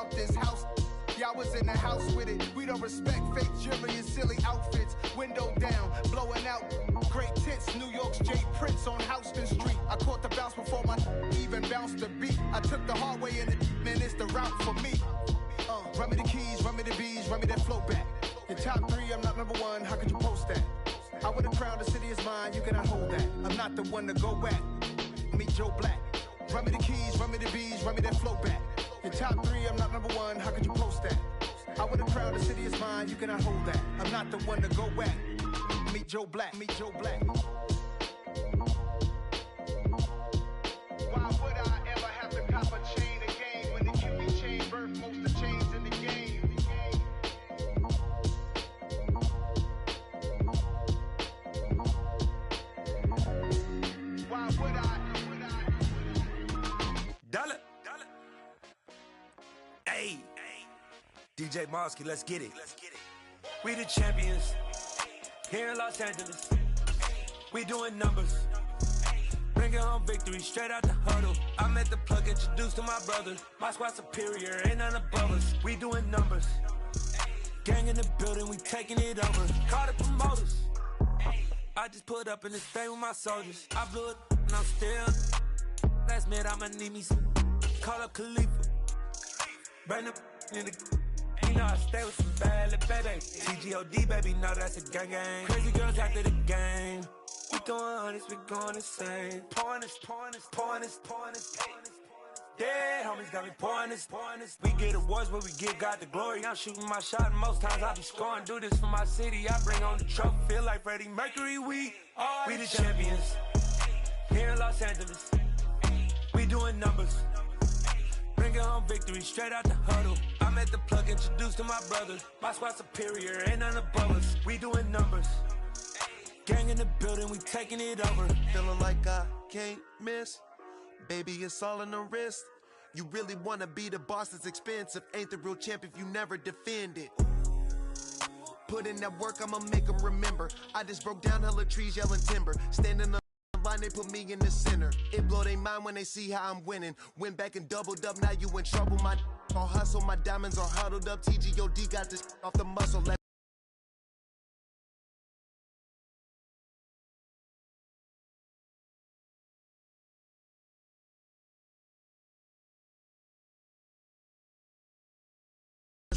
out this house. Yeah, I was in the house with it. We don't respect fake jewelry and silly outfits. Window down, blowing out great tits. New York's J. Prince on Houston Street. I caught the bounce before my even bounced the beat. I took the hard way and man, it's the route for me. Run me the keys, run me the bees, run me that flow back. Your top three, I'm not number one. How could you post that? I would have crowned the city is mine. You cannot hold that. I'm not the one to go back. Meet Joe Black. Run me the keys, run me the bees, run me that flow back. Your top three, I'm not number one. How could you post that? I would have crowned the city is mine. You cannot hold that. I'm not the one to go back. Meet Joe Black. Meet Joe Black. Why would I ever have to cop a chain again when the QB chain birthed most of the chains in the game? Why would I? Dollar. Hey. DJ Mosky, let's get it. We the champions here in Los Angeles. We doing numbers. Bringing home victory straight out the huddle. I met the plug, introduced to my brother. My squad superior, ain't none above us. We doing numbers. Gang in the building, we taking it over. Call the promoters. I just put up in this thing with my soldiers. I blew it and I'm still. Last minute I'ma need me some. Call up Khalifa. Bring up in the. You know I stay with some bad little baby. TGOD, baby, know that's a gang gang. Crazy girls after the game. We going honest, we going insane. Pouring this. Dead homies got me pouring this. We get awards, but we give God the glory. I'm shooting my shot, and most times I be scoring. Do this for my city, I bring on the trophy. Feel like Freddie Mercury, we the champions. Here in Los Angeles, we doing numbers. Bringing home victory straight out the huddle. I met the plug, introduced to my brother. My squad superior, ain't none above us. We doing numbers. Gang in the building, we taking it over. Feeling like I can't miss. Baby, it's all in the wrist. You really wanna be the boss, it's expensive. Ain't the real champ if you never defend it. Put in that work, I'ma make them remember. I just broke down hella trees, yelling timber. Standing up. Line, they put me in the center. It blow their mind when they see how I'm winning. Went back and doubled up, now you in trouble. My all hustle, my diamonds are huddled up. TGOD got this off the muscle. Let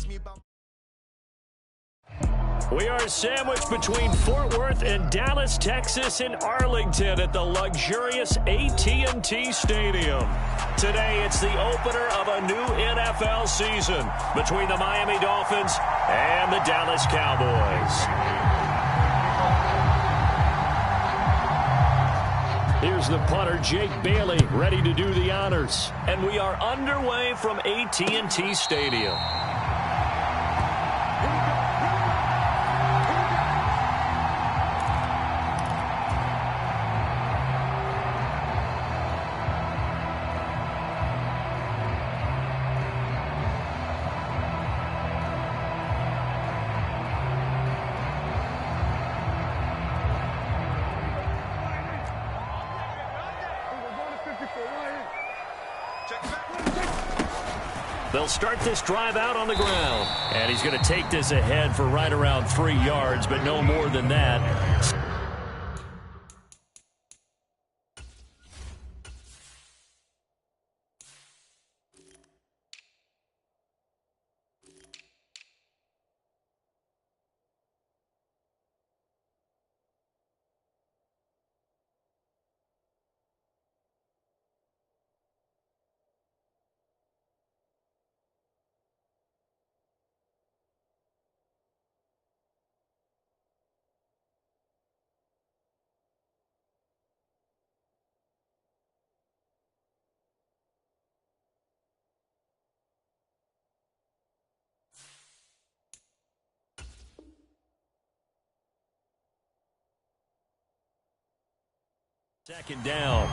me about. We are sandwiched between Fort Worth and Dallas, Texas, and Arlington at the luxurious AT&T Stadium. Today, it's the opener of a new NFL season between the Miami Dolphins and the Dallas Cowboys. Here's the punter, Jake Bailey, ready to do the honors. And we are underway from AT&T Stadium. They'll start this drive out on the ground. And he's going to take this ahead for right around 3 yards, but no more than that. Second down.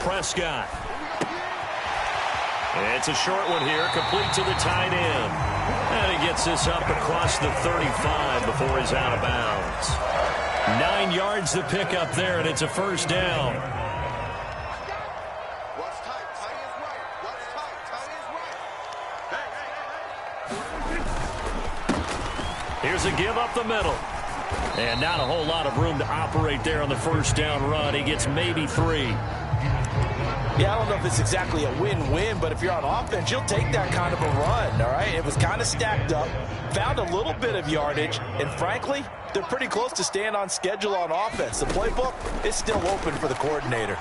Prescott. It's a short one here, complete to the tight end. And Gets this up across the 35 before he's out of bounds. 9 yards to pick up there, and it's a first down. Here's a give up the middle. And not a whole lot of room to operate there on the first down run. He gets maybe 3. Yeah, I don't know if it's exactly a win-win, but if you're on offense, you'll take that kind of a run, all right? It was kind of stacked up, found a little bit of yardage, and frankly, they're pretty close to staying on schedule on offense. The playbook is still open for the coordinator.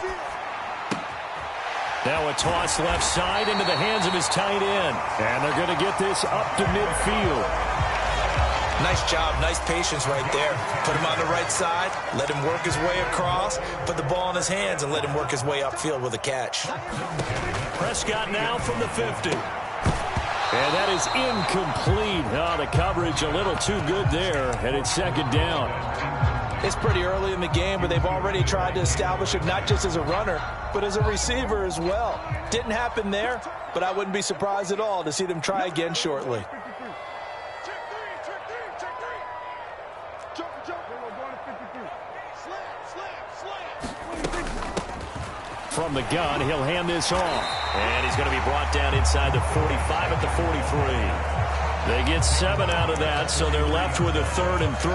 Now a toss left side into the hands of his tight end. And they're going to get this up to midfield. Nice job, nice patience right there. Put him on the right side, let him work his way across, put the ball in his hands, and let him work his way upfield with a catch. Prescott now from the 50. And that is incomplete. Oh, the coverage a little too good there, and it's second down. It's pretty early in the game, but they've already tried to establish him not just as a runner, but as a receiver as well. Didn't happen there, but I wouldn't be surprised at all to see them try again shortly. From the gun, he'll hand this off. And he's going to be brought down inside the 45 at the 43. They get 7 out of that, so they're left with a 3rd and 3.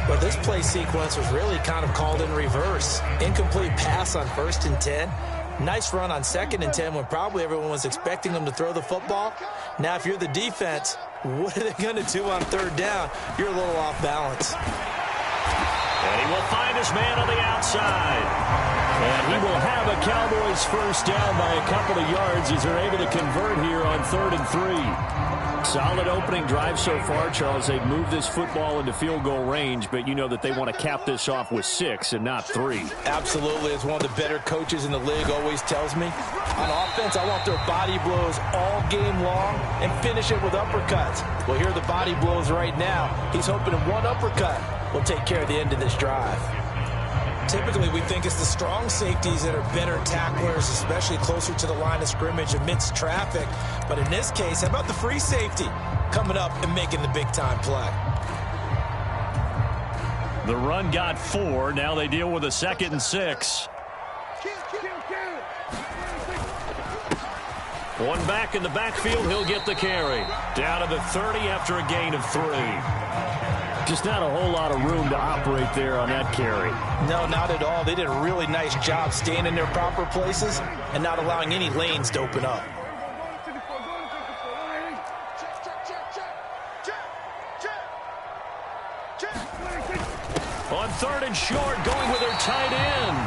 Well, this play sequence was really kind of called in reverse. Incomplete pass on 1st and 10. Nice run on 2nd and 10 when probably everyone was expecting them to throw the football. Now, if you're the defense, what are they going to do on 3rd down? You're a little off balance. And he will find his man on the outside. And he will have a Cowboys first down by a couple of yards as they're able to convert here on 3rd and 3. Solid opening drive so far, Charles. They've moved this football into field goal range, but you know that they want to cap this off with 6 and not 3. Absolutely. As one of the better coaches in the league always tells me, on offense, I want their body blows all game long and finish it with uppercuts. Well, here are the body blows right now. He's hoping one uppercut will take care of the end of this drive. Typically, we think it's the strong safeties that are better tacklers, especially closer to the line of scrimmage amidst traffic. But in this case, how about the free safety coming up and making the big-time play? The run got 4. Now they deal with a 2nd and 6. One back in the backfield. He'll get the carry. Down to the 30 after a gain of 3. Just not a whole lot of room to operate there on that carry. No, not at all. They did a really nice job staying in their proper places and not allowing any lanes to open up. On 3rd and short, going with their tight end.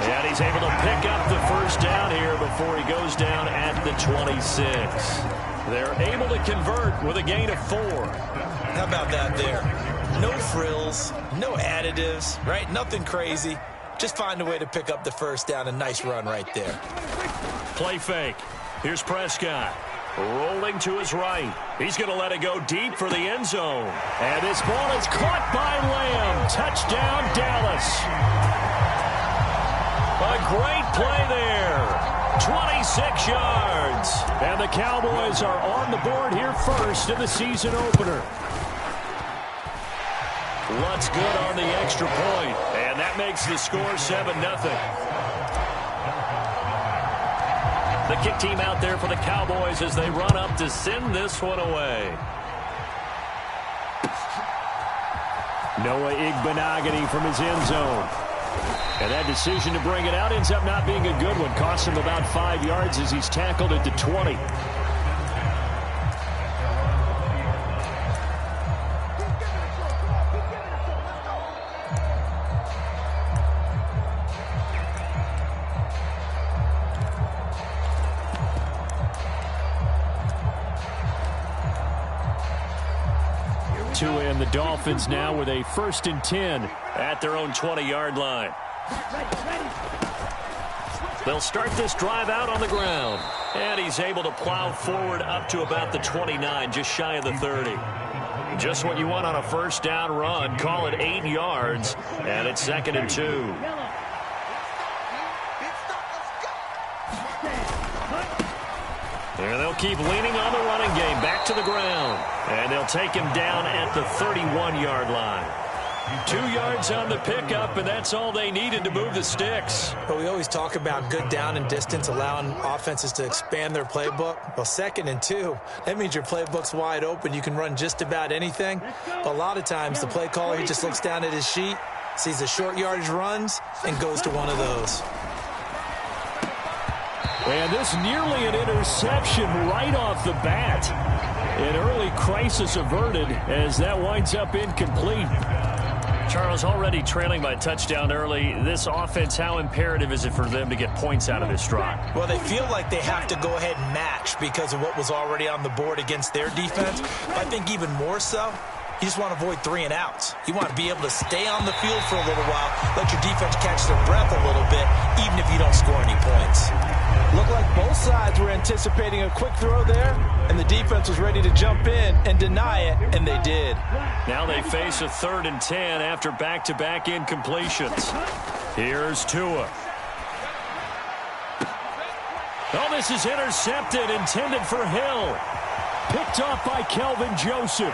And he's able to pick up the first down here before he goes down at the 26. They're able to convert with a gain of 4. How about that there? No frills, no additives, right? Nothing crazy. Just find a way to pick up the first down. A nice run right there. Play fake. Here's Prescott. Rolling to his right. He's going to let it go deep for the end zone. And this ball is caught by Lamb. Touchdown, Dallas. A great play there. 26 yards. And the Cowboys are on the board here first in the season opener. Lutz good on the extra point, and that makes the score 7-0. The kick team out there for the Cowboys as they run up to send this one away. Noah Igbenogany from his end zone. And that decision to bring it out ends up not being a good one. Costs him about 5 yards as he's tackled at the 20. And the Dolphins now with a 1st and 10 at their own 20-yard line. They'll start this drive out on the ground. And he's able to plow forward up to about the 29, just shy of the 30. Just what you want on a first down run. Call it 8 yards, and it's 2nd and 2. And And they'll keep leaning on the running game. Back to the ground. And they'll take him down at the 31-yard line. 2 yards on the pickup, and that's all they needed to move the sticks. But we always talk about good down and distance, allowing offenses to expand their playbook. Well, 2nd and 2, that means your playbook's wide open. You can run just about anything. But a lot of times, the play caller, he just looks down at his sheet, sees the short yardage runs, and goes to one of those. And this nearly an interception right off the bat. An early crisis averted as that winds up incomplete. Charles, already trailing by a touchdown early. This offense, how imperative is it for them to get points out of this drive? Well, they feel like they have to go ahead and match because of what was already on the board against their defense. But I think even more so, you just want to avoid 3 and outs. You want to be able to stay on the field for a little while, let your defense catch their breath a little bit, even if you don't score any points. Looked like both sides were anticipating a quick throw there, and the defense was ready to jump in and deny it, and they did. Now they face a 3rd and 10 after back-to-back incompletions. Here's Tua. Oh, this is intercepted, intended for Hill. Picked off by Kelvin Joseph.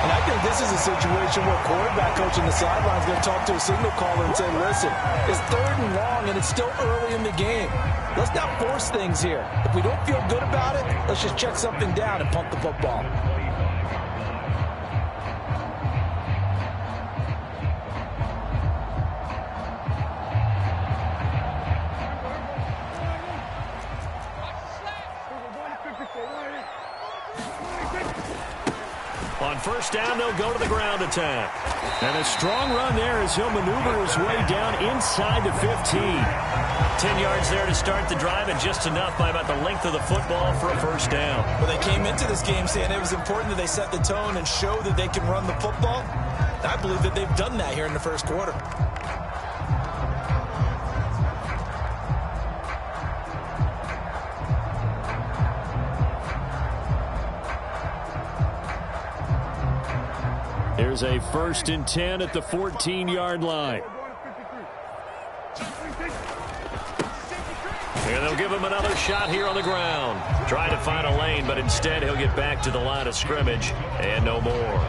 And I think this is a situation where quarterback coach on the sideline is going to talk to a signal caller and say, listen, it's 3rd and long, and it's still early in the game. Let's not force things here. If we don't feel good about it, let's just check something down and pump the football. On 1st down, they'll go to the ground attack. And a strong run there as he'll maneuver his way down inside the 15. 10 yards there to start the drive, and just enough by about the length of the football for a 1st down. Well, they came into this game saying it was important that they set the tone and show that they can run the football. I believe that they've done that here in the 1st quarter. Here's a 1st and 10 at the 14-yard line. And they'll give him another shot here on the ground. Trying to find a lane, but instead he'll get back to the line of scrimmage and no more.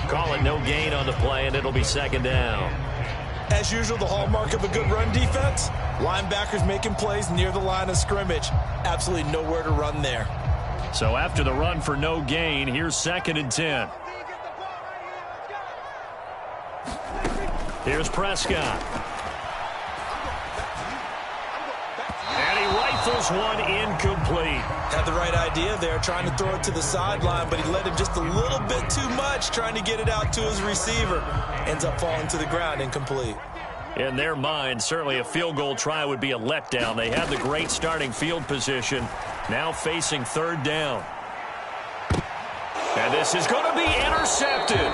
Call it no gain on the play, and it'll be 2nd down. As usual, the hallmark of a good run defense, linebackers making plays near the line of scrimmage. Absolutely nowhere to run there. So after the run for no gain, here's 2nd and 10. Here's Prescott. And he rifles one incomplete. Had the right idea there, trying to throw it to the sideline, but he let him just a little bit too much, trying to get it out to his receiver. Ends up falling to the ground, incomplete. In their mind, certainly a field goal try would be a letdown. They have the great starting field position, now facing 3rd down. And this is going to be intercepted.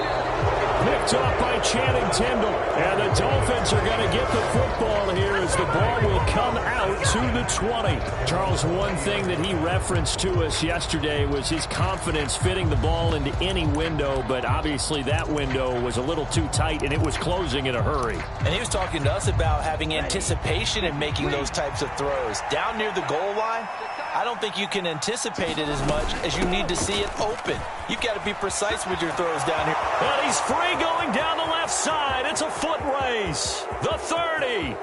Picked off by Channing Tindall. And the Dolphins are going to get the football here as the ball will come out to the 20. Charles, one thing that he referenced to us yesterday was his confidence fitting the ball into any window, but obviously that window was a little too tight, and it was closing in a hurry. And he was talking to us about having anticipation in making those types of throws. Down near the goal line, I don't think you can anticipate it as much as you need to see it open. You've got to be precise with your throws down here. And he's free going down the left side. It's a foot race. The 30,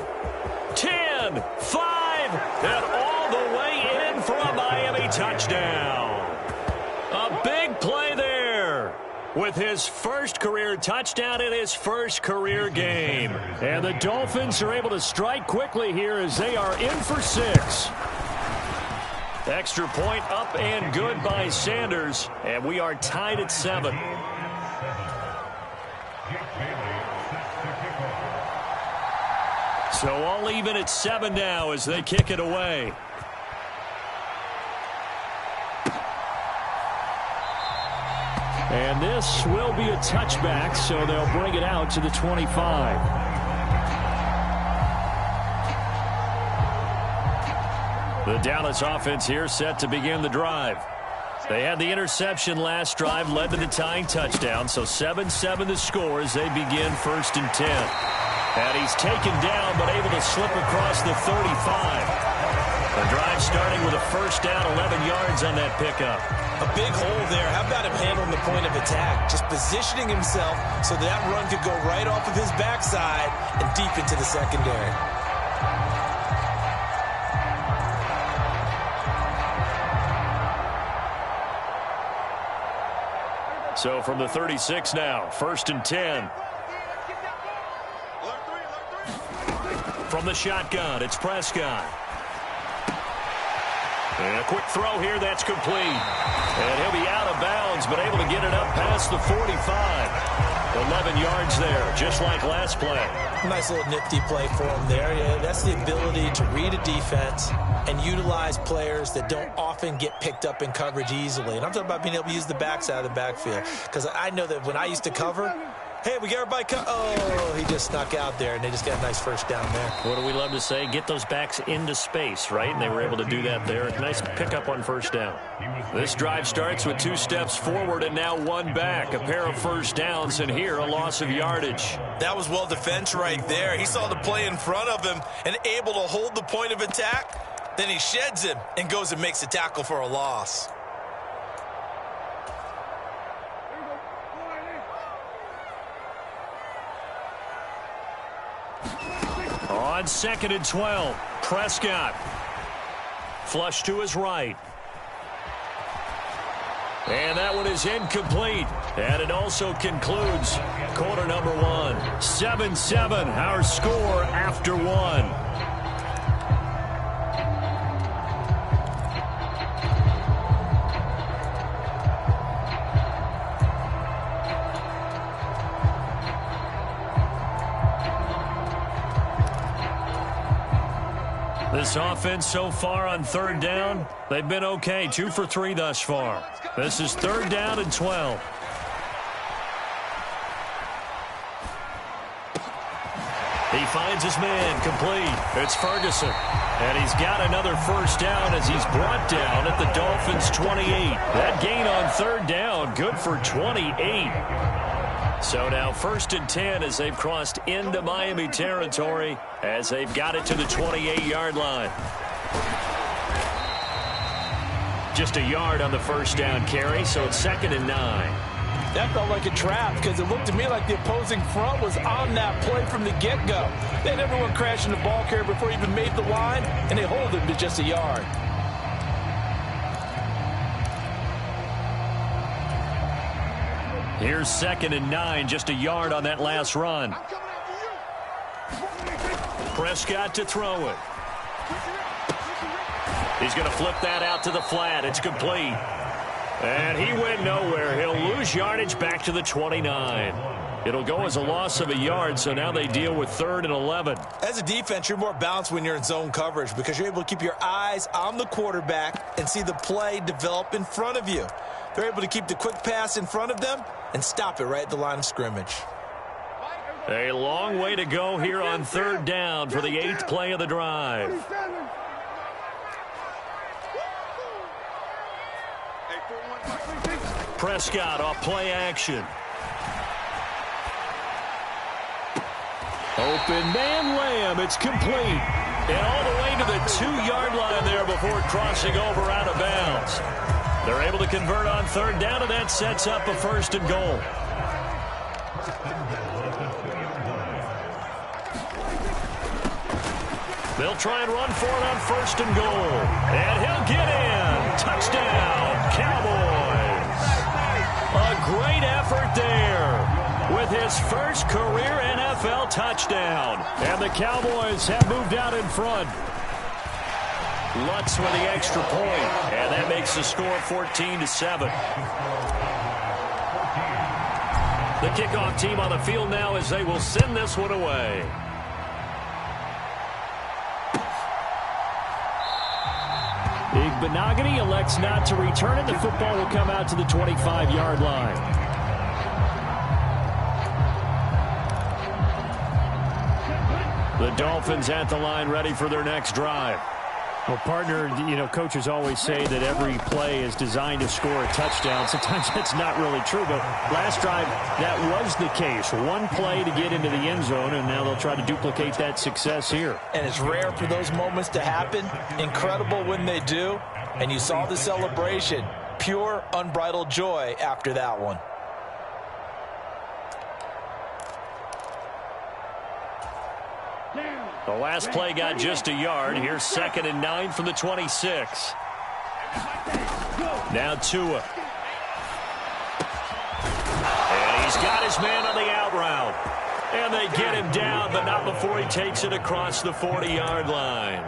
10, 5, and all the way in for a Miami touchdown. A big play there with his 1st career touchdown in his 1st career game. And the Dolphins are able to strike quickly here as they are in for 6. Extra point up and good by Sanders, and we are tied at 7. So all even at 7 now as they kick it away. And this will be a touchback, so they'll bring it out to the 25. The Dallas offense here set to begin the drive. They had the interception last drive, led to the tying touchdown, so 7-7 the score as they begin 1st and 10. And he's taken down but able to slip across the 35. The drive starting with a first down, 11 yards on that pickup. A big hole there. How about him handling the point of attack? Just positioning himself so that run could go right off of his backside and deep into the secondary. So from the 36 now, 1st and 10. From the shotgun, it's Prescott. And a quick throw here, that's complete. And he'll be out of bounds, but able to get it up past the 45. 11 yards there, just like last play. Nice little nifty play for him there. Yeah, that's the ability to read a defense and utilize players that don't often get picked up in coverage easily. And I'm talking about being able to use the backside of the backfield. Because I know that when I used to cover, hey, we got everybody oh, he just snuck out there, and they just got a nice first down there. What do we love to say? Get those backs into space, right? And they were able to do that there. Nice pickup on first down. This drive starts with 2 steps forward and now 1 back. A pair of first downs, and here a loss of yardage. That was well defense right there. He saw the play in front of him and able to hold the point of attack. Then he sheds him and goes and makes a tackle for a loss. On 2nd and 12, Prescott. Flush to his right. And that one is incomplete. And it also concludes quarter number 1. 7-7, our score after 1. This offense so far on 3rd down, they've been okay. 2 for 3 thus far. This is 3rd down and 12. He finds his man complete. It's Ferguson. And he's got another first down as he's brought down at the Dolphins' 28. That gain on 3rd down, good for 28. So now 1st and 10 as they've crossed into Miami territory as they've got it to the 28-yard line. Just a yard on the first down carry, so it's 2nd and 9. That felt like a trap because it looked to me like the opposing front was on that play from the get-go. They had everyone crashing the ball carrier before he even made the line, and they hold him to just a yard. Here's 2nd and 9, just a yard on that last run. Prescott to throw it. He's going to flip that out to the flat. It's complete. And he went nowhere. He'll lose yardage back to the 29. It'll go as a loss of a yard, so now they deal with 3rd and 11. As a defense, you're more balanced when you're in zone coverage because you're able to keep your eyes on the quarterback and see the play develop in front of you. They're able to keep the quick pass in front of them and stop it right at the line of scrimmage. A long way to go here on 3rd down for the 8th play of the drive. Prescott off play action. Open man Lamb. It's complete. And all the way to the 2-yard line there before crossing over out of bounds. They're able to convert on 3rd down, and that sets up a 1st and goal. They'll try and run for it on 1st and goal. And he'll get in. Touchdown, Cowboys. A great effort there with his first career NFL touchdown. And the Cowboys have moved out in front. Lutz with the extra point, and that makes the score 14-7. The kickoff team on the field now as they will send this one away. Benogany elects not to return it. The football will come out to the 25-yard line. The Dolphins at the line ready for their next drive. Well, partner, coaches always say that every play is designed to score a touchdown. Sometimes that's not really true, but last drive, that was the case. One play to get into the end zone, and now they'll try to duplicate that success here. And it's rare for those moments to happen. Incredible when they do. And you saw the celebration. Pure, unbridled joy after that one. The last play got just a yard. Here's 2nd and 9 from the 26. Now Tua. And he's got his man on the out route. And they get him down, but not before he takes it across the 40-yard line.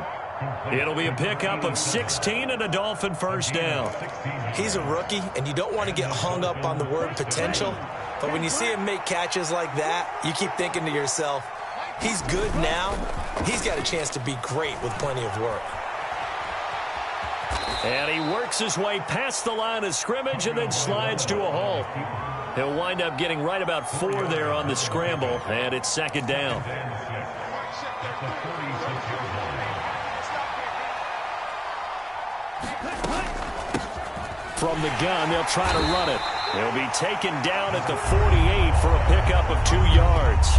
It'll be a pickup of 16 and a Dolphin first down. He's a rookie, and you don't want to get hung up on the word potential. But when you see him make catches like that, you keep thinking to yourself, he's good now. He's got a chance to be great with plenty of work. And he works his way past the line of scrimmage and then slides to a halt. He'll wind up getting right about 4 there on the scramble, and it's 2nd down. From the gun, they'll try to run it. He'll be taken down at the 48 for a pickup of 2 yards.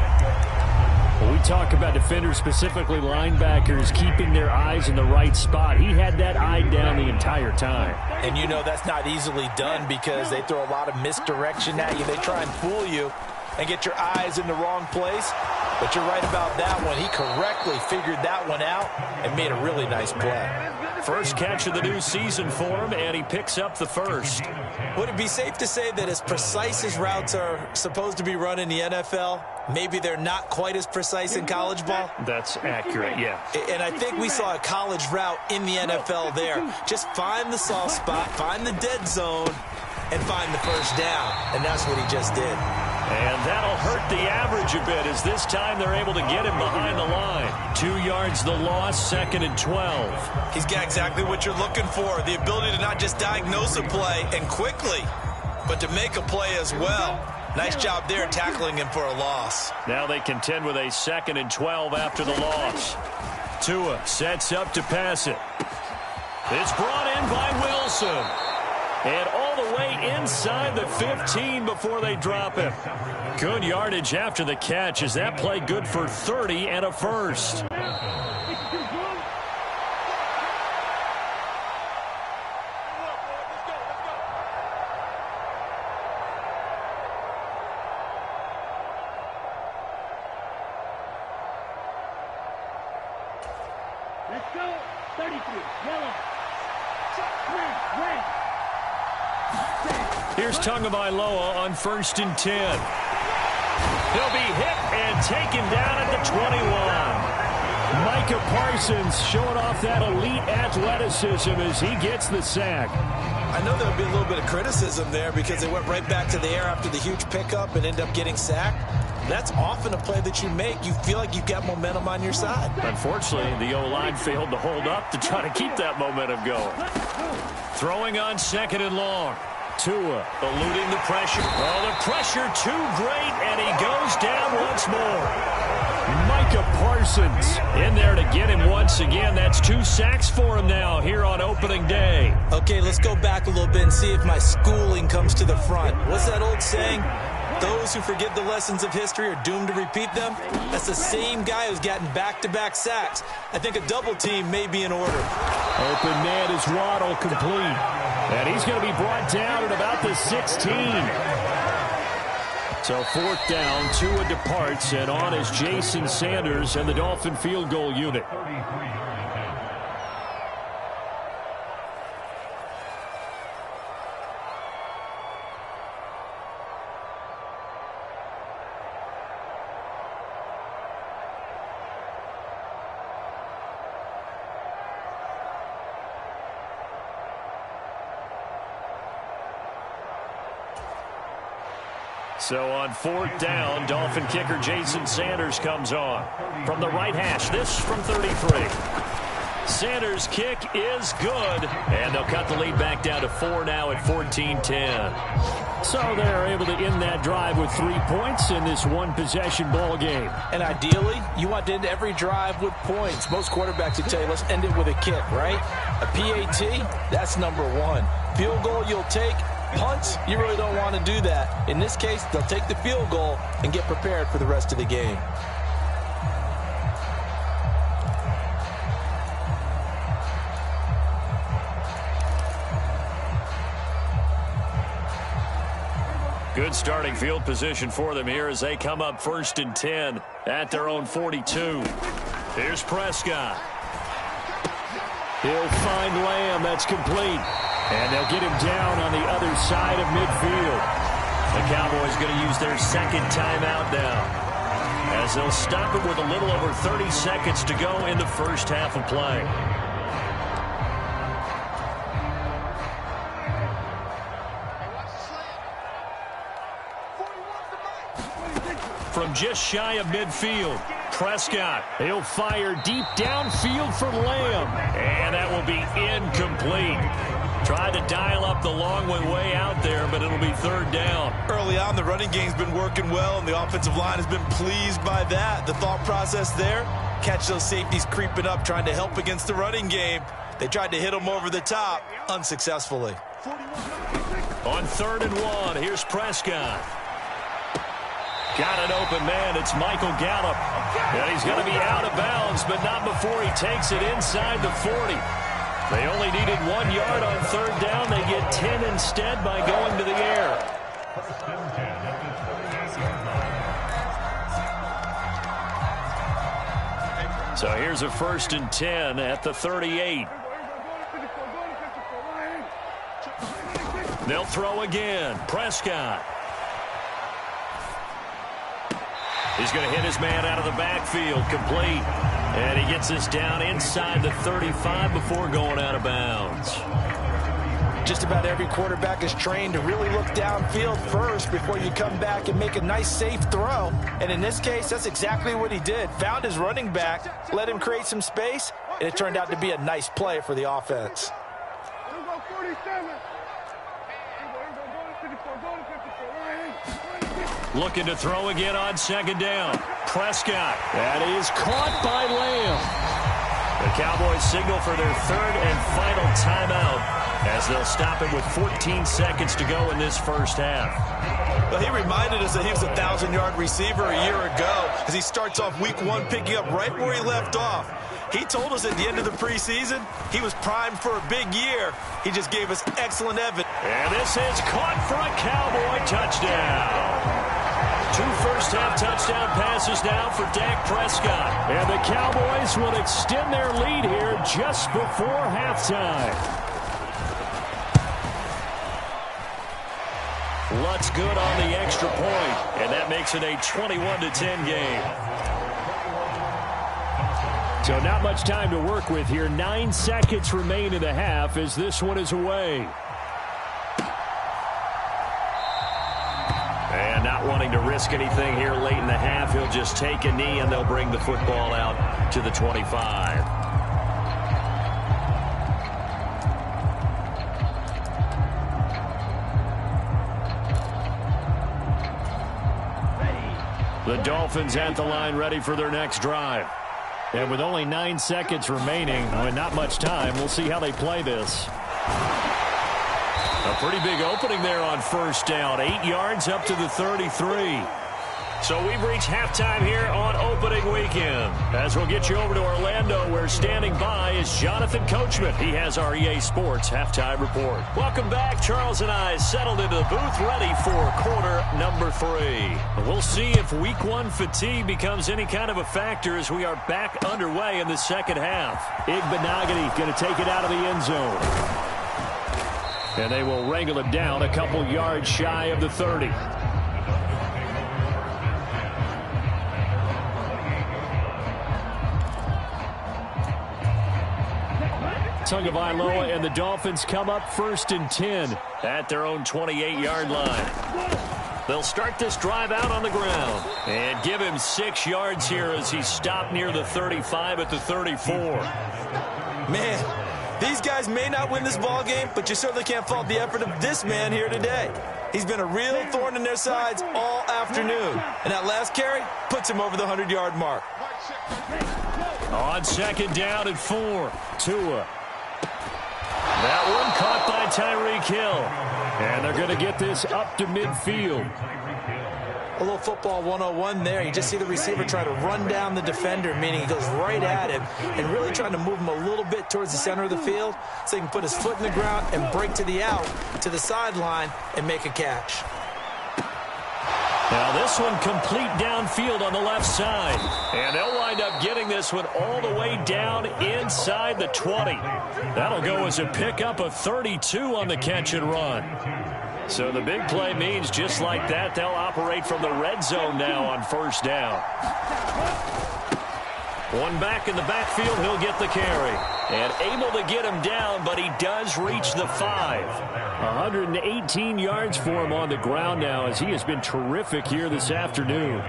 When we talk about defenders, specifically linebackers, keeping their eyes in the right spot, he had that eye down the entire time. And you know that's not easily done because they throw a lot of misdirection at you. They try and fool you and get your eyes in the wrong place. But you're right about that one. He correctly figured that one out and made a really nice play. First catch of the new season for him, and he picks up the first. Would it be safe to say that as precise as routes are supposed to be run in the NFL, maybe they're not quite as precise in college ball? That's accurate, yeah. And I think we saw a college route in the NFL there. Just find the soft spot, find the dead zone, and find the first down. And that's what he just did. And that'll hurt the average a bit as this time they're able to get him behind the line. 2 yards the loss, 2nd and 12. He's got exactly what you're looking for, the ability to not just diagnose a play and quickly, but to make a play as well. Nice job there tackling him for a loss. Now they contend with a 2nd and 12 after the loss. Tua sets up to pass it. It's brought in by Wilson. And all the way inside the 15 before they drop him. Good yardage after the catch. Is that play good for 30 and a first? Let's go. 33, yellow. Red. Here's Tagovailoa on 1st and 10. He'll be hit and taken down at the 21. Micah Parsons showing off that elite athleticism as he gets the sack. I know there'll be a little bit of criticism there because they went right back to the air after the huge pickup and end up getting sacked. That's often a play that you make. You feel like you've got momentum on your side. Unfortunately, the O-line failed to hold up to try to keep that momentum going. Throwing on 2nd and long. Tua eluding the pressure. Oh, the pressure too great, and he goes down once more. Micah Parsons in there to get him once again. That's 2 sacks for him now here on opening day. Okay, let's go back a little bit and see if my schooling comes to the front. What's that old saying? Those who forget the lessons of history are doomed to repeat them. That's the same guy who's gotten back-to-back sacks. I think a double team may be in order. Open man is Waddle complete. And he's going to be brought down at about the 16. So 4th down, Tua departs, and on is Jason Sanders and the Dolphin field goal unit. So on 4th down, Dolphin kicker Jason Sanders comes on. From the right hash, this from 33. Sanders' kick is good, and they'll cut the lead back down to 4 now at 14-10. So they're able to end that drive with 3 points in this one-possession ball game. And ideally, you want to end every drive with points. Most quarterbacks would tell you, let's end it with a kick, right? A PAT, that's number one. Field goal you'll take. Punts, you really don't want to do that. In this case, they'll take the field goal and get prepared for the rest of the game. Good starting field position for them here as they come up 1st and 10 at their own 42. Here's Prescott. He'll find Lamb. That's complete. And they'll get him down on the other side of midfield. The Cowboys going to use their second timeout now, as they'll stop it with a little over 30 seconds to go in the first half of play. From just shy of midfield, Prescott. He'll fire deep downfield for Lamb. And that will be incomplete. Tried to dial up the long way out there, but it'll be 3rd down. Early on, the running game's been working well, and the offensive line has been pleased by that. The thought process there, catch those safeties creeping up, trying to help against the running game. They tried to hit them over the top, unsuccessfully. On 3rd and 1, here's Prescott. Got an open man. It's Michael Gallup. And he's going to be out of bounds, but not before he takes it inside the 40. They only needed 1 yard on 3rd down. They get 10 instead by going to the air. So here's a 1st and 10 at the 38. They'll throw again. Prescott. He's going to hit his man out of the backfield, complete. And he gets this down inside the 35 before going out of bounds. Just about every quarterback is trained to really look downfield first before you come back and make a nice, safe throw. And in this case, that's exactly what he did. Found his running back, let him create some space, and it turned out to be a nice play for the offense. Looking to throw again on 2nd down. Prescott. That is caught by Lamb. The Cowboys signal for their 3rd and final timeout as they'll stop it with 14 seconds to go in this first half. Well, he reminded us that he was a 1,000-yard receiver a year ago as he starts off week 1 picking up right where he left off. He told us at the end of the preseason he was primed for a big year. He just gave us excellent evidence. And this is caught for a Cowboy touchdown. 2 first-half touchdown passes now for Dak Prescott. And the Cowboys will extend their lead here just before halftime. Lutz good on the extra point, and that makes it a 21-10 game. So not much time to work with here. 9 seconds remain in the half as this one is away. And not wanting to risk anything here late in the half, he'll just take a knee and they'll bring the football out to the 25. The Dolphins at the line ready for their next drive. And with only 9 seconds remaining and not much time, we'll see how they play this. A pretty big opening there on 1st down. 8 yards up to the 33. So we've reached halftime here on opening weekend. As we'll get you over to Orlando, where standing by is Jonathan Coachman. He has our EA Sports halftime report. Welcome back. Charles and I settled into the booth, ready for quarter number 3. We'll see if week 1 fatigue becomes any kind of a factor as we are back underway in the second half. Igbenogany going to take it out of the end zone. And they will wrangle it down a couple yards shy of the 30. Tagovailoa and the Dolphins come up 1st and 10 at their own 28-yard line. They'll start this drive out on the ground and give him 6 yards here as he stopped near the 35 at the 34. Man, These guys may not win this ball game, but you certainly can't fault the effort of this man here today. He's been a real thorn in their sides all afternoon. And that last carry puts him over the 100-yard mark. On second down and 4, Tua. That one caught by Tyreek Hill. And they're going to get this up to midfield. A little football 101 there. You just see the receiver try to run down the defender, meaning he goes right at him and really trying to move him a little bit towards the center of the field so he can put his foot in the ground and break to the out, to the sideline, and make a catch. Now this one complete downfield on the left side. And they'll wind up getting this one all the way down inside the 20. That'll go as a pickup of 32 on the catch and run. So the big play means just like that, they'll operate from the red zone now on first down. One back in the backfield, he'll get the carry. And able to get him down, but he does reach the 5. 118 yards for him on the ground now as he has been terrific here this afternoon.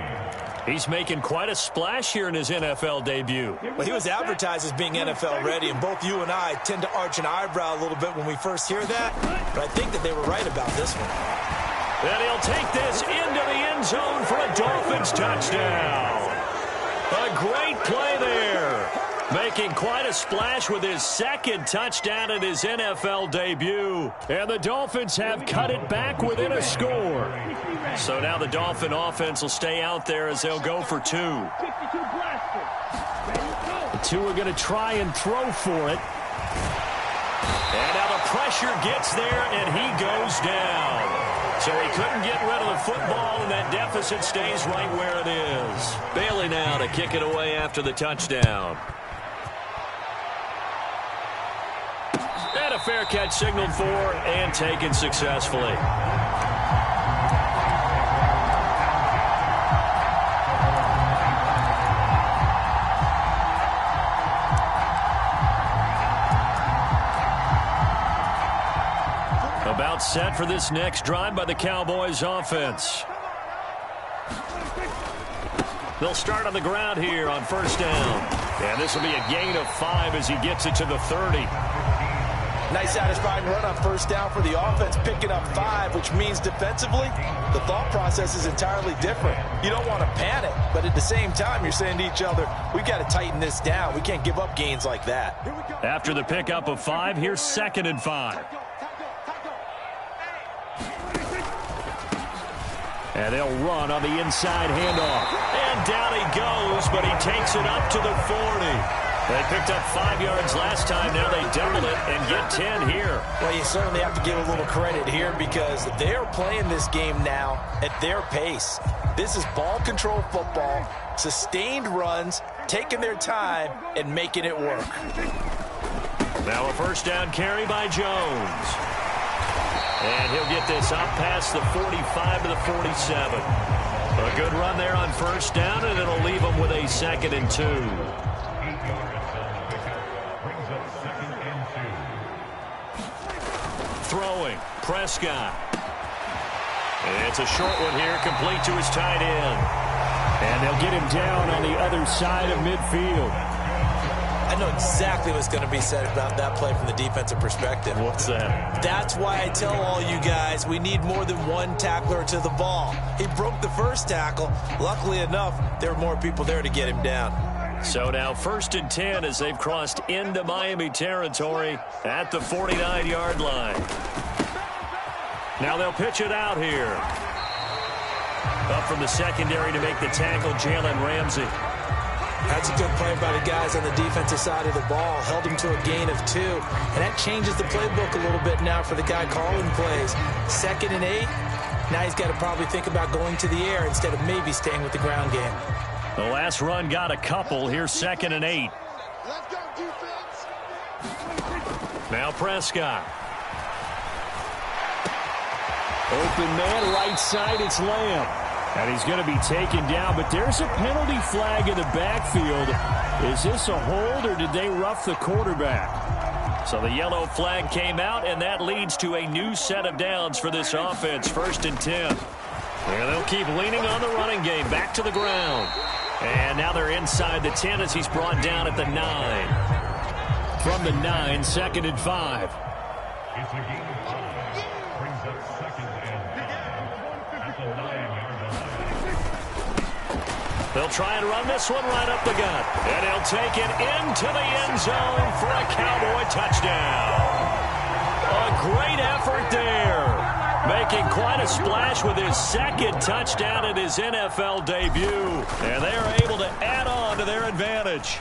He's making quite a splash here in his NFL debut. Well, he was advertised as being NFL ready, and both you and I tend to arch an eyebrow a little bit when we first hear that, but I think that they were right about this one. And he'll take this into the end zone for a Dolphins touchdown. A great play there. Making quite a splash with his second touchdown in his NFL debut. And the Dolphins have cut it back within a score. So now the Dolphin offense will stay out there as they'll go for 2. The 2 are going to try and throw for it. And now the pressure gets there, and he goes down. So he couldn't get rid of the football, and that deficit stays right where it is. Bailey now to kick it away after the touchdown. And a fair catch signaled for and taken successfully. About set for this next drive by the Cowboys offense. They'll start on the ground here on first down. And this will be a gain of 5 as he gets it to the 30. Nice satisfying run on first down for the offense, picking up 5, which means defensively, the thought process is entirely different. You don't want to panic, but at the same time, you're saying to each other, we've got to tighten this down. We can't give up gains like that. After the pickup of 5, here's 2nd and 5. And they'll run on the inside handoff. And down he goes, but he takes it up to the 40. They picked up 5 yards last time. Now they double it and get 10 here. Well, you certainly have to give a little credit here because they're playing this game now at their pace. This is ball control football, sustained runs, taking their time, and making it work. Now a first down carry by Jones. And he'll get this up past the 45 to the 47. A good run there on first down, and it'll leave him with a 2nd and 2. Throwing, Prescott. It's a short one here, complete to his tight end. And they'll get him down on the other side of midfield. I know exactly what's going to be said about that play from the defensive perspective. What's that? That's why I tell all you guys we need more than one tackler to the ball. He broke the first tackle. Luckily enough, there were more people there to get him down. So now 1st and 10 as they've crossed into Miami territory at the 49-yard line. Now they'll pitch it out here. Up from the secondary to make the tackle, Jalen Ramsey. That's a good play by the guys on the defensive side of the ball. Held him to a gain of 2. And that changes the playbook a little bit now for the guy calling plays. 2nd and 8. Now he's got to probably think about going to the air instead of maybe staying with the ground game. The last run got a couple. Here's 2nd and 8. Now Prescott. Open man, right side, it's Lamb. And he's going to be taken down, but there's a penalty flag in the backfield. Is this a hold, or did they rough the quarterback? So the yellow flag came out, and that leads to a new set of downs for this offense, 1st and 10. And they'll keep leaning on the running game, back to the ground. And now they're inside the 10 as he's brought down at the 9. From the 9, 2nd and 5. It's a game of 5. Brings up 2nd and 5 at the 9-yard line. They'll try and run this one right up the gut. And he'll take it into the end zone for a Cowboy touchdown. A great effort there. Making quite a splash with his 2nd touchdown in his NFL debut. And they are able to add on to their advantage.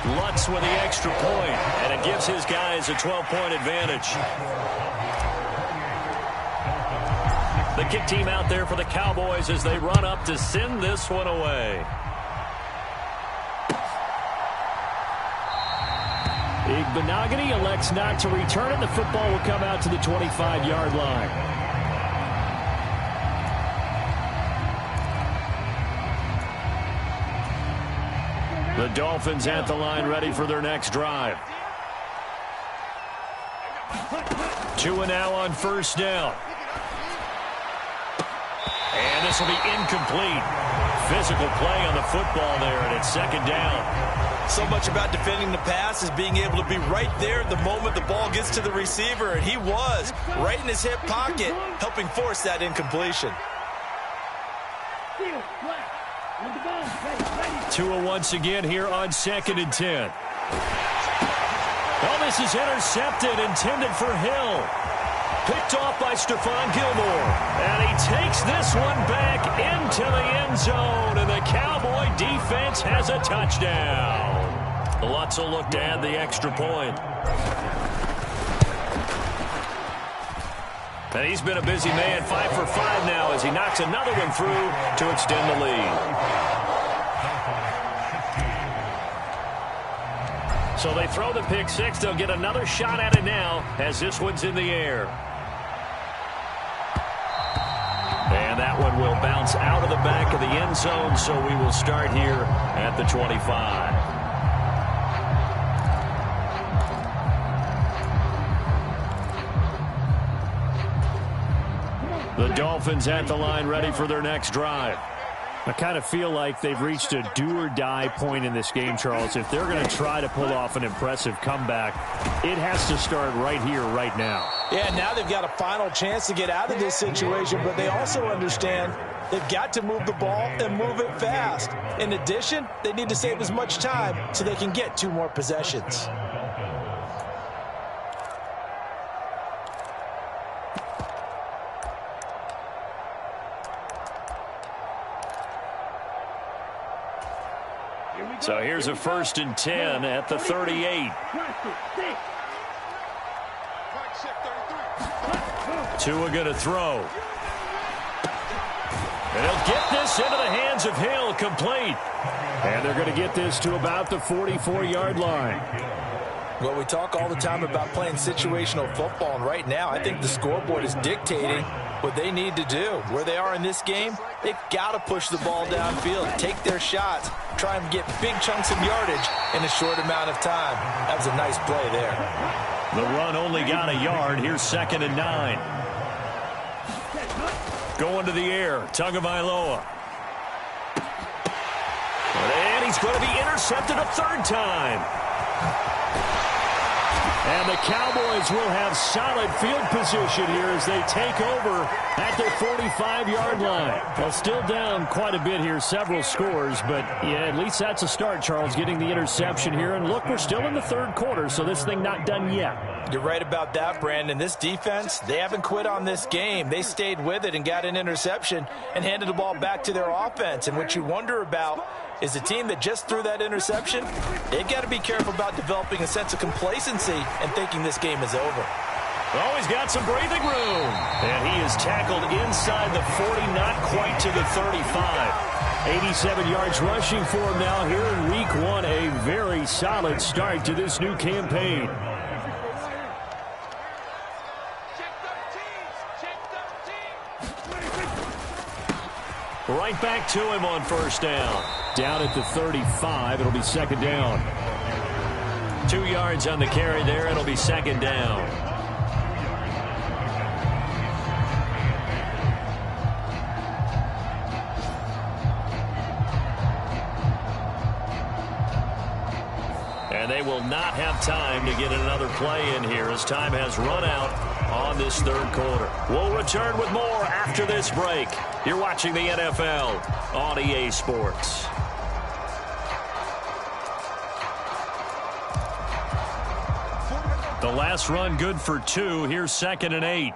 Lutz with the extra point, and it gives his guys a 12-point advantage. The kick team out there for the Cowboys as they run up to send this one away. Igbenogany elects not to return, and the football will come out to the 25-yard line. The Dolphins at the line ready for their next drive. 2 now on 1st down. And this will be incomplete. Physical play on the football there, and it's 2nd down. So much about defending the pass is being able to be right there the moment the ball gets to the receiver, and he was right in his hip pocket, helping force that incompletion. Tua once again here on 2nd and 10. Oh, this is intercepted, intended for Hill. Picked off by Stephon Gilmore. And he takes this one back into the end zone, and the Cowboy defense has a touchdown. Lutz will look to add the extra point. And he's been a busy man, 5 for 5 now as he knocks another one through to extend the lead. So they throw the pick 6. They'll get another shot at it now as this one's in the air. And that one will bounce out of the back of the end zone, so we will start here at the 25. The Dolphins at the line ready for their next drive. I kind of feel like they've reached a do-or-die point in this game, Charles. If they're going to try to pull off an impressive comeback, it has to start right here, right now. Yeah, now they've got a final chance to get out of this situation, but they also understand they've got to move the ball and move it fast. In addition, they need to save as much time so they can get 2 more possessions. So here's a 1st and 10 at the 38. Tua going to throw. And he'll get this into the hands of Hill, complete. And they're going to get this to about the 44-yard line. Well, we talk all the time about playing situational football, and right now I think the scoreboard is dictating what they need to do. Where they are in this game, they've got to push the ball downfield, take their shots, try and get big chunks of yardage in a short amount of time. That was a nice play there. The run only got a yard. Here's 2nd and 9. Going to the air, Tagovailoa. And he's going to be intercepted a 3rd time. And the Cowboys will have solid field position here as they take over at their 45-yard line. Well, still down quite a bit here, several scores, but yeah, at least that's a start, Charles, getting the interception here. And look, we're still in the 3rd quarter, so this thing not done yet. You're right about that, Brandon. This defense, they haven't quit on this game. They stayed with it and got an interception and handed the ball back to their offense. And what you wonder about is a team that just threw that interception, they've got to be careful about developing a sense of complacency and thinking this game is over. Oh, he's got some breathing room. And he is tackled inside the 40, not quite to the 35. 87 yards rushing for him now here in week 1. A very solid start to this new campaign. Right back to him on 1st down. Down at the 35. It'll be 2nd down. 2 yards on the carry there. It'll be 2nd down. And they they will not have time to get another play in here as time has run out on this third quarter. We'll return with more after this break. You're watching the NFL on EA Sports. The last run good for 2. Here's 2nd and 8.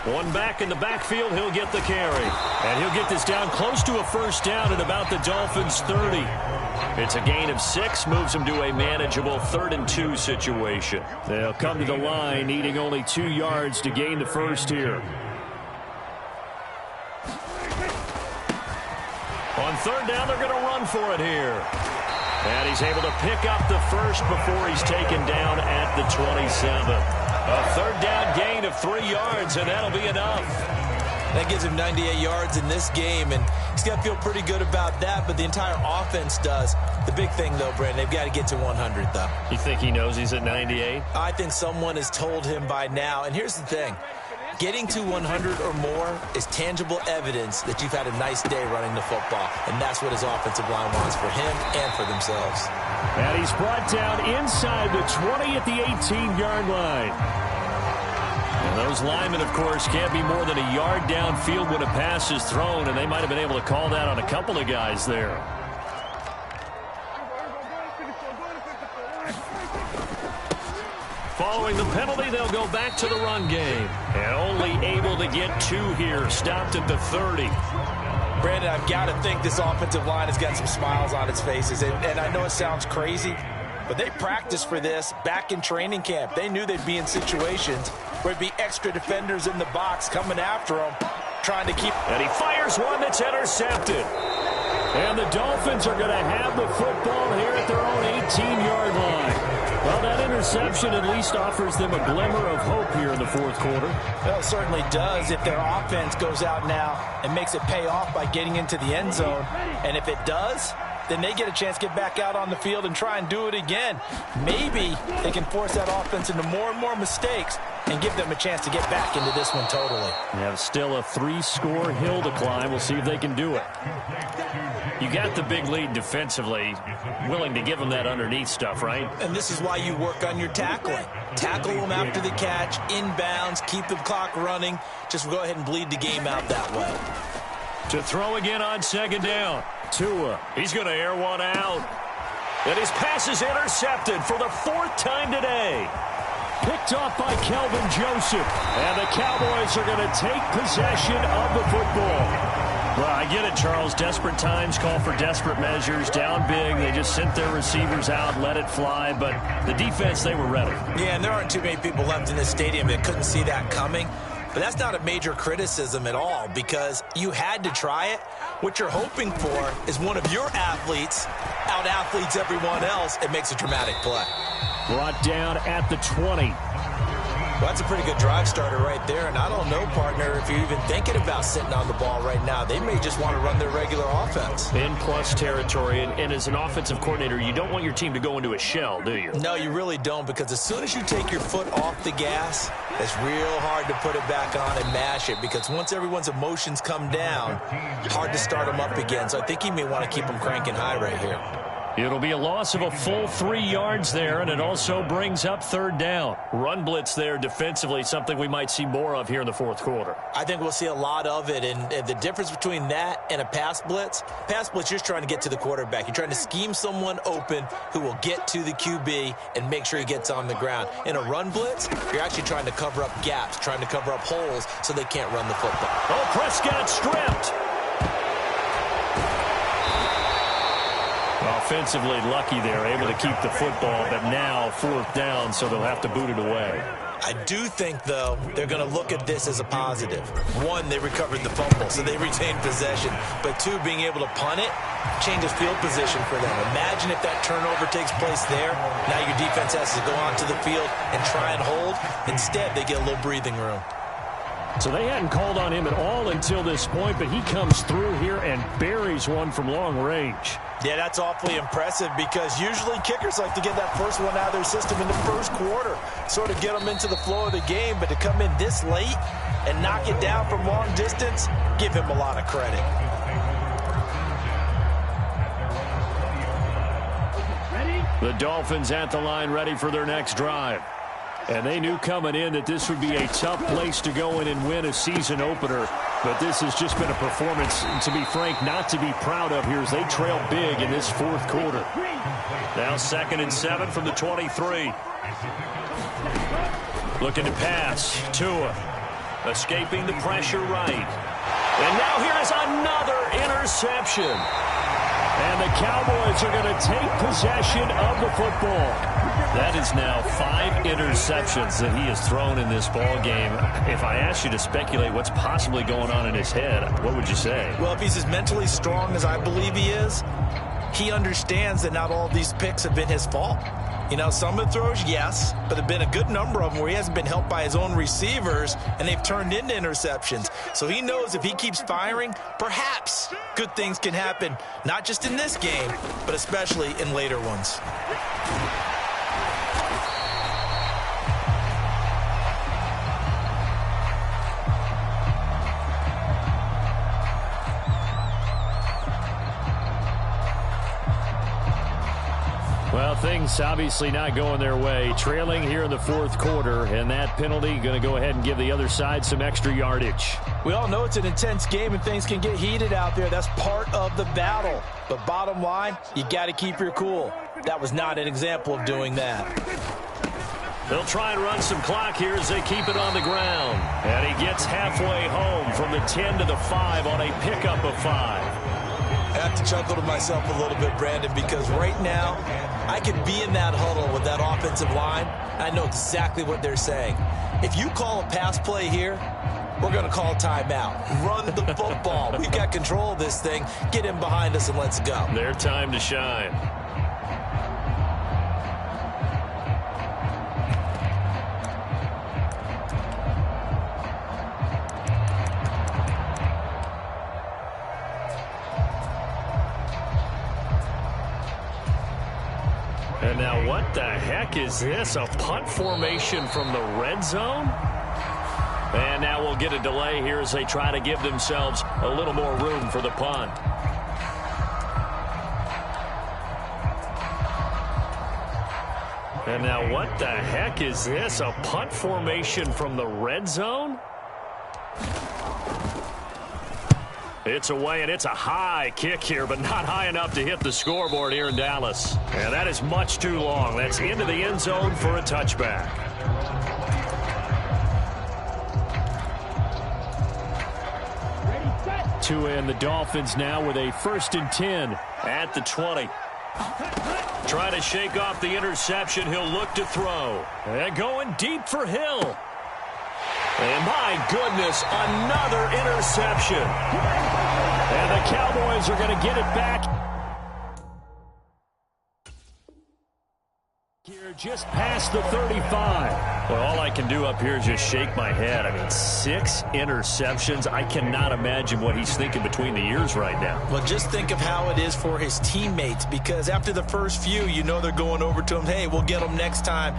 One back in the backfield, he'll get the carry. And he'll get this down close to a first down at about the Dolphins' 30. It's a gain of 6, moves them to a manageable 3rd and 2 situation. They'll come to the line needing only 2 yards to gain the first here. On 3rd down, they're going to run for it here. And he's able to pick up the first before he's taken down at the 27. A 3rd down gain of 3 yards, and that'll be enough. That gives him 98 yards in this game, and he's got to feel pretty good about that, but the entire offense does. The big thing, though, Brandon, they've got to get to 100, though. You think he knows he's at 98? I think someone has told him by now, and here's the thing. Getting to 100 or more is tangible evidence that you've had a nice day running the football, and that's what his offensive line wants for him and for themselves. And he's brought down inside the 20 at the 18-yard line. And those linemen, of course, can't be more than a yard downfield when a pass is thrown, and they might have been able to call that on a couple of guys there. Following the penalty, they'll go back to the run game. And only able to get 2 here, stopped at the 30. Brandon, I've got to think this offensive line has got some smiles on its faces. And I know it sounds crazy, but they practiced for this back in training camp. They knew they'd be in situations where there'd be extra defenders in the box coming after them, trying to keep... And he fires one that's intercepted. And the Dolphins are going to have the football here at their own 18-yard line. Well, that interception at least offers them a glimmer of hope here in the fourth quarter. Well, it certainly does if their offense goes out now and makes it pay off by getting into the end zone. And if it does, then they get a chance to get back out on the field and try and do it again. Maybe they can force that offense into more and more mistakes and give them a chance to get back into this one totally. They have still a 3-score hill to climb. We'll see if they can do it. You got the big lead defensively, willing to give them that underneath stuff, right? And this is why you work on your tackling. Tackle them after the catch, inbounds, keep the clock running. Just go ahead and bleed the game out that way. To throw again on 2nd down. Tua, he's going to air one out. And his pass is intercepted for the 4th time today. Picked off by Kelvin Joseph. And the Cowboys are going to take possession of the football. Well, I get it, Charles. Desperate times call for desperate measures. Down big, they just sent their receivers out, let it fly. But the defense, they were ready. Yeah, and there aren't too many people left in this stadium that couldn't see that coming. But that's not a major criticism at all because you had to try it. What you're hoping for is one of your athletes out-athletes everyone else and makes a dramatic play. Brought down at the 20. Well, that's a pretty good drive starter right there, and I don't know, partner, if you're even thinking about sitting on the ball right now. They may just want to run their regular offense. In plus territory, and as an offensive coordinator, you don't want your team to go into a shell, do you? No, you really don't, because as soon as you take your foot off the gas, it's real hard to put it back on and mash it, because once everyone's emotions come down, hard to start them up again. So I think you may want to keep them cranking high right here. It'll be a loss of a full 3 yards there, and it also brings up 3rd down. Run blitz there defensively, something we might see more of here in the fourth quarter. I think we'll see a lot of it, and the difference between that and a pass blitz, you're just trying to get to the quarterback. You're trying to scheme someone open who will get to the QB and make sure he gets on the ground. In a run blitz, you're actually trying to cover up gaps, trying to cover up holes so they can't run the football. Oh, Prescott stripped. Offensively lucky there, able to keep the football, but now 4th down, so they'll have to boot it away. I do think, though, they're going to look at this as a positive. 1, they recovered the fumble, so they retained possession. But 2, being able to punt it changes field position for them. Imagine if that turnover takes place there. Now your defense has to go onto the field and try and hold. Instead, they get a little breathing room. So they hadn't called on him at all until this point, but he comes through here and buries one from long range. Yeah, that's awfully impressive because usually kickers like to get that first one out of their system in the first quarter, sort of get them into the flow of the game, but to come in this late and knock it down from long distance, give him a lot of credit. The Dolphins at the line ready for their next drive. And they knew coming in that this would be a tough place to go in and win a season opener. But this has just been a performance, to be frank, not to be proud of here as they trail big in this fourth quarter. Now 2nd and 7 from the 23. Looking to pass. Tua escaping the pressure right. And now here is another interception. And the Cowboys are going to take possession of the football. That is now 5 interceptions that he has thrown in this ball game. If I asked you to speculate what's possibly going on in his head, what would you say? Well, if he's as mentally strong as I believe he is, he understands that not all of these picks have been his fault. You know, some of the throws, yes, but there have been a good number of them where he hasn't been helped by his own receivers, and they've turned into interceptions. So he knows if he keeps firing, perhaps good things can happen, not just in this game, but especially in later ones. Well, things obviously not going their way. Trailing here in the fourth quarter, and that penalty going to go ahead and give the other side some extra yardage. We all know it's an intense game and things can get heated out there. That's part of the battle. But bottom line, you got to keep your cool. That was not an example of doing that. They'll try and run some clock here as they keep it on the ground. And he gets halfway home from the 10 to the 5 on a pickup of 5. I have to chuckle to myself a little bit, Brandon, because right now I could be in that huddle with that offensive line. I know exactly what they're saying. If you call a pass play here, we're going to call timeout. Run the football. We've got control of this thing. Get in behind us and let's go. Their time to shine. And now what the heck is this? A punt formation from the red zone? And now we'll get a delay here as they try to give themselves a little more room for the punt. And now what the heck is this? A punt formation from the red zone? It's away, and it's a high kick here, but not high enough to hit the scoreboard here in Dallas. And that is much too long. That's into the end zone for a touchback. Tua and the Dolphins now with a 1st and 10 at the 20. Trying to shake off the interception. He'll look to throw. And going deep for Hill. And my goodness, another interception. And the Cowboys are going to get it back. Here just past the 35. Well, all I can do up here is just shake my head. I mean, 6 interceptions. I cannot imagine what he's thinking between the ears right now. Well, just think of how it is for his teammates, because after the first few, you know they're going over to him, hey, we'll get them next time.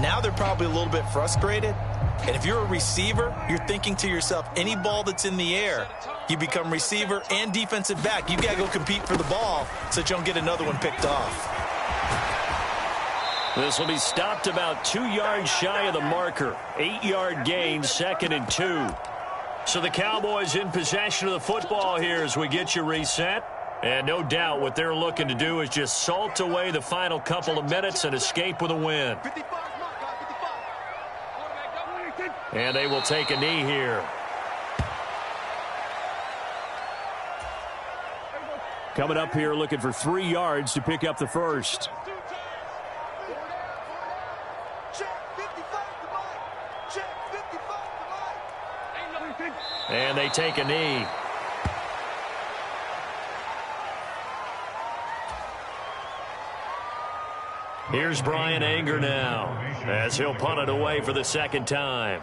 Now they're probably a little bit frustrated. And if you're a receiver, you're thinking to yourself, any ball that's in the air, you become receiver and defensive back. You've got to go compete for the ball so that you don't get another one picked off. This will be stopped about 2 yards shy of the marker. 8-yard gain, 2nd and 2. So the Cowboys in possession of the football here as we get you reset. And no doubt what they're looking to do is just salt away the final couple of minutes and escape with a win. And they will take a knee here. Coming up here looking for 3 yards to pick up the first. And they take a knee. Here's Brian Anger now as he'll punt it away for the 2nd time.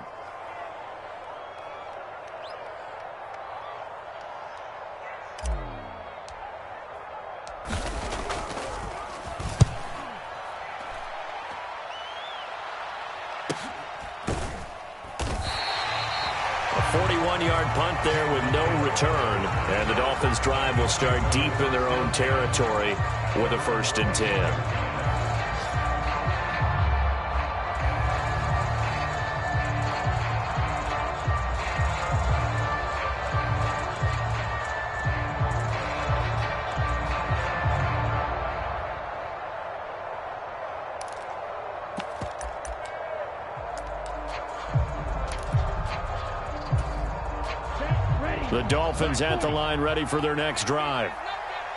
51-yard punt there with no return. And the Dolphins' drive will start deep in their own territory with a 1st and 10. The Dolphins at the line, ready for their next drive.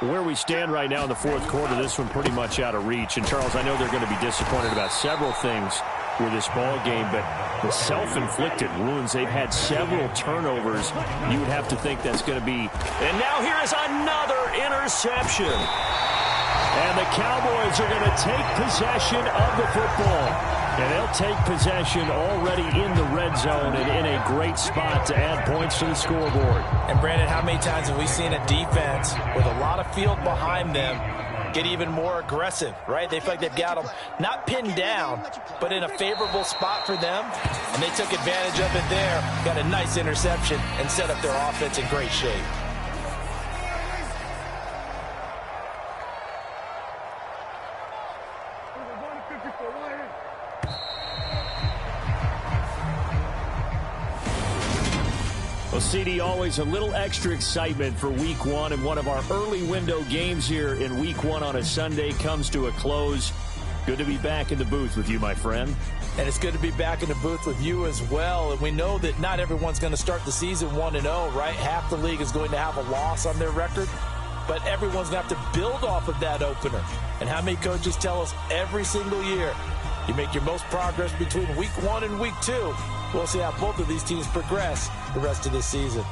Where we stand right now in the 4th quarter, this one pretty much out of reach. And, Charles, I know they're going to be disappointed about several things with this ball game, but the self-inflicted wounds, they've had several turnovers. You would have to think that's going to be. And now here is another interception. And the Cowboys are going to take possession of the football. And they'll take possession already in the red zone and in a great spot to add points to the scoreboard. And, Brandon, how many times have we seen a defense with a lot of field behind them get even more aggressive, right? They feel like they've got them not pinned down, but in a favorable spot for them. And they took advantage of it there, got a nice interception, and set up their offense in great shape. Well, CD, always a little extra excitement for Week 1, and one of our early window games here in Week 1 on a Sunday comes to a close. Good to be back in the booth with you, my friend. And it's good to be back in the booth with you as well. And we know that not everyone's going to start the season 1-0, right? Half the league is going to have a loss on their record. But everyone's going to have to build off of that opener. And how many coaches tell us every single year, you make your most progress between Week 1 and Week 2. We'll see how both of these teams progress the rest of this season.